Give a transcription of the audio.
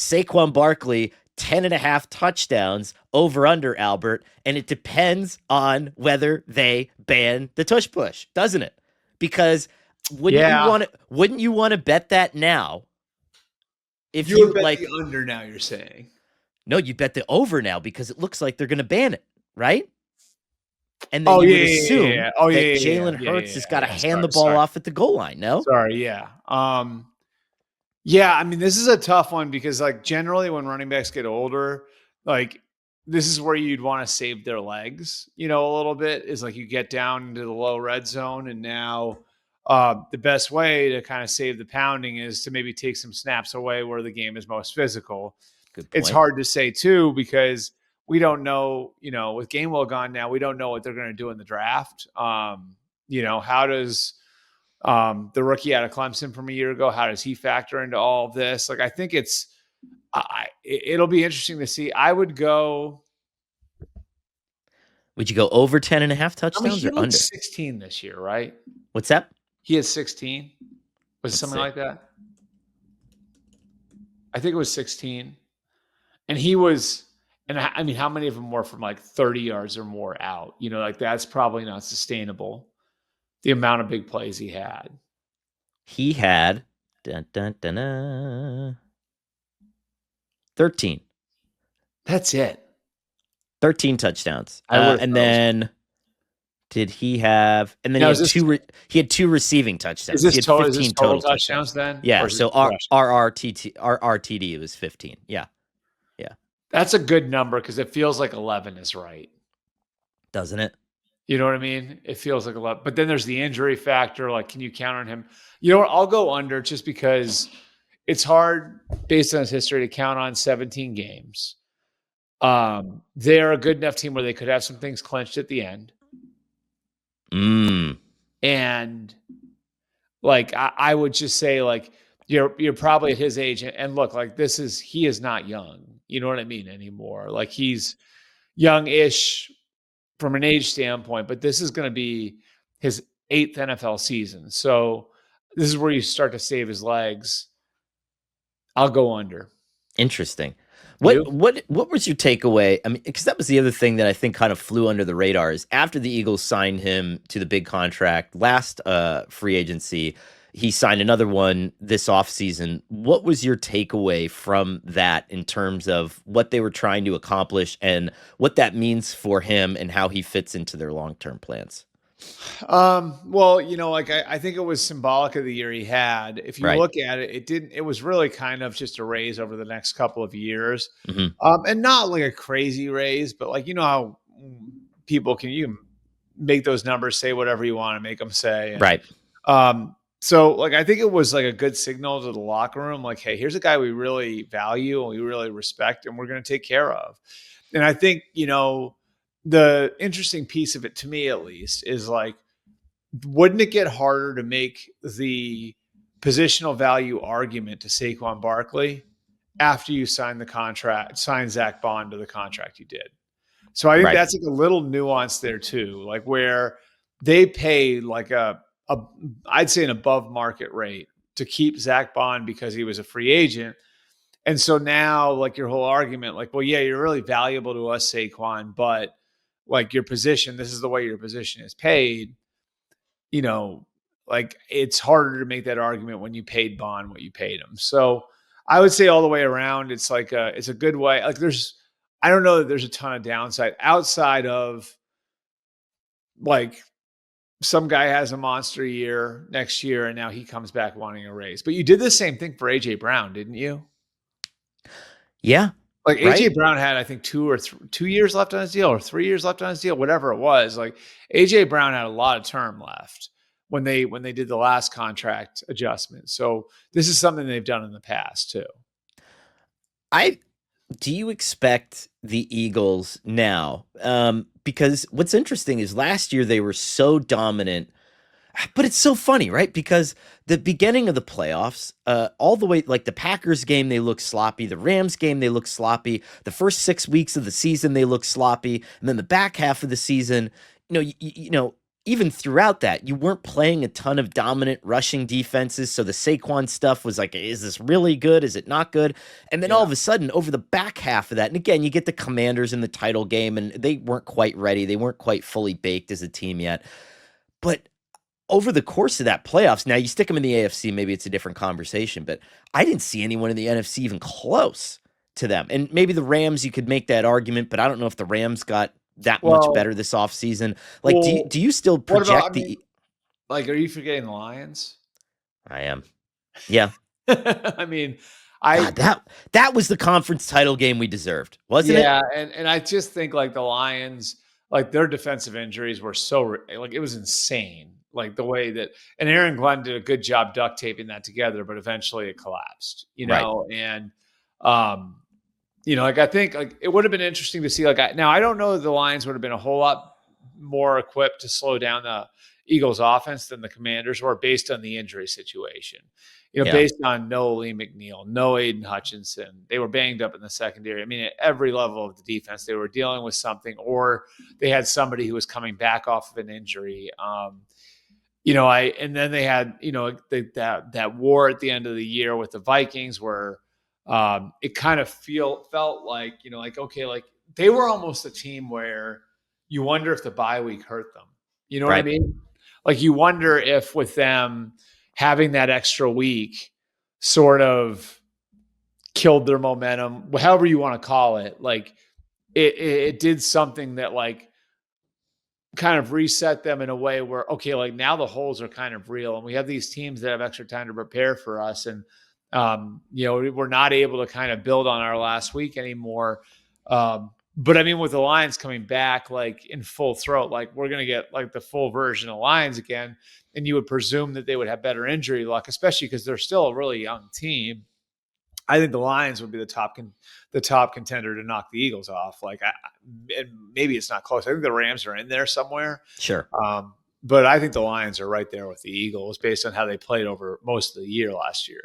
Saquon Barkley, 10.5 touchdowns over under, Albert, and it depends on whether they ban the tush push, doesn't it? Because wouldn't you want to bet that now? If you you bet like the under now, you're saying. No, you bet the over now because it looks like they're going to ban it, right? And then you would assume that Jalen Hurts has got to hand the ball off at the goal line, no? Yeah, I mean, this is a tough one because, like, generally when running backs get older, like, this is where you'd want to save their legs, a little bit, is like you get down into the low red zone. And now the best way to kind of save the pounding is to maybe take some snaps away where the game is most physical. Good point. It's hard to say, too, because we don't know, with Gainwell gone now, we don't know what they're going to do in the draft. How does the rookie out of Clemson from a year ago, how does he factor into all of this? Like, I think it'll be interesting to see. I would go. Would you go over 10.5 touchdowns or under? 16 this year, right? What's that? He has 16. Was it something like that? I think it was 16. And he was, and I mean, how many of them were from like 30 yards or more out? Like, that's probably not sustainable. The amount of big plays he had. He had 13. That's it. 13 touchdowns. And then did he have? And then he had two receiving touchdowns. Is this he had 15 total touchdowns then? Yeah. So RRTD was 15. Yeah. That's a good number because it feels like 11 is right. Doesn't it? You know what I mean? It feels like 11. But then there's the injury factor. Like, can you count on him? You know what? I'll go under just because it's hard based on his history to count on 17 games. They're a good enough team where they could have some things clenched at the end. And like, I would just say, like, you're probably at his age, and look, like, he is not young. You know what I mean anymore? Like, he's young-ish from an age standpoint, but this is going to be his 8th NFL season. So this is where you start to save his legs. I'll go under. Interesting. What was your takeaway? I mean, because that was the other thing that I think kind of flew under the radar is after the Eagles signed him to the big contract last free agency, he signed another one this offseason. What was your takeaway from that in terms of what they were trying to accomplish and what that means for him and how he fits into their long-term plans? Well, like, I think it was symbolic of the year he had. If you look at it, it was really kind of just a raise over the next couple of years. And not like a crazy raise, but like, how people you make those numbers say whatever you want to make them say. And, right. So, like, I think it was like a good signal to the locker room, like, hey, here's a guy we really value and we really respect and we're going to take care of. And I think, the interesting piece of it, to me at least, is like, wouldn't it get harder to make the positional value argument to Saquon Barkley after you sign Zach Bond to the contract you did? So I think that's like a little nuance there too, like where they pay like I'd say an above market rate to keep Zach Bond because he was a free agent. And so now, like, your whole argument, like, well, yeah, you're really valuable to us, Saquon, but like your position, this is the way your position is paid. Like, it's harder to make that argument when you paid Bond what you paid him. So I would say all the way around, it's like it's a good way. Like, I don't know that there's a ton of downside outside of like some guy has a monster year next year and now he comes back wanting a raise. But you did the same thing for AJ Brown, didn't you? Yeah. Like, AJ Brown had, I think, 2 years left on his deal or 3 years left on his deal, whatever it was. Like, AJ Brown had a lot of term left when they did the last contract adjustment. So this is something they've done in the past too. Do you expect the Eagles now? Because what's interesting is last year they were so dominant, but it's so funny, right? Because the beginning of the playoffs, all the way, like the Packers game, they look sloppy. The Rams game, they look sloppy. The first 6 weeks of the season, they look sloppy. And then the back half of the season, even throughout that, you weren't playing a ton of dominant rushing defenses. So the Saquon stuff was like, is this really good? Is it not good? And then all Yeah. of a sudden, over the back half of that, and again, you get the Commanders in the title game, and they weren't quite ready. They weren't quite fully baked as a team yet. But over the course of that playoffs, now you stick them in the AFC, maybe it's a different conversation, but I didn't see anyone in the NFC even close to them. And maybe the Rams, you could make that argument, but I don't know if the Rams got that much Well, better this offseason. Like, do you, well, do you still what about? I project mean, the? like, are you forgetting the Lions? I am. Yeah. I mean, I God, that was the conference title game we deserved, wasn't it? yeah, and I just think like the Lions, like their defensive injuries were so like it was insane. Like the way that and Aaron Glenn did a good job duct taping that together, but eventually it collapsed, Right. and um like I think like it would have been interesting to see like now I don't know that the Lions would have been a whole lot more equipped to slow down the Eagles offense than the Commanders were based on the injury situation. Yeah. Based on no Lee McNeil, no Aiden Hutchinson. They were banged up in the secondary. I mean, at every level of the defense, they were dealing with something, or they had somebody who was coming back off of an injury. And then they had, that war at the end of the year with the Vikings where it kind of felt like, okay, like they were almost a team where you wonder if the bye week hurt them. You know what I Right. mean? Like you wonder if with them having that extra week sort of killed their momentum, however you want to call it. Like it did something that like kind of reset them in a way where, okay, like now the holes are kind of real and we have these teams that have extra time to prepare for us. And, we're not able to kind of build on our last week anymore. But I mean, with the Lions coming back, like in full throat, like we're going to get like the full version of Lions again. And you would presume that they would have better injury luck, especially because they're still a really young team. I think the Lions would be the top contender to knock the Eagles off. Like, and maybe it's not close. I think the Rams are in there somewhere. Sure. But I think the Lions are right there with the Eagles based on how they played over most of the year last year.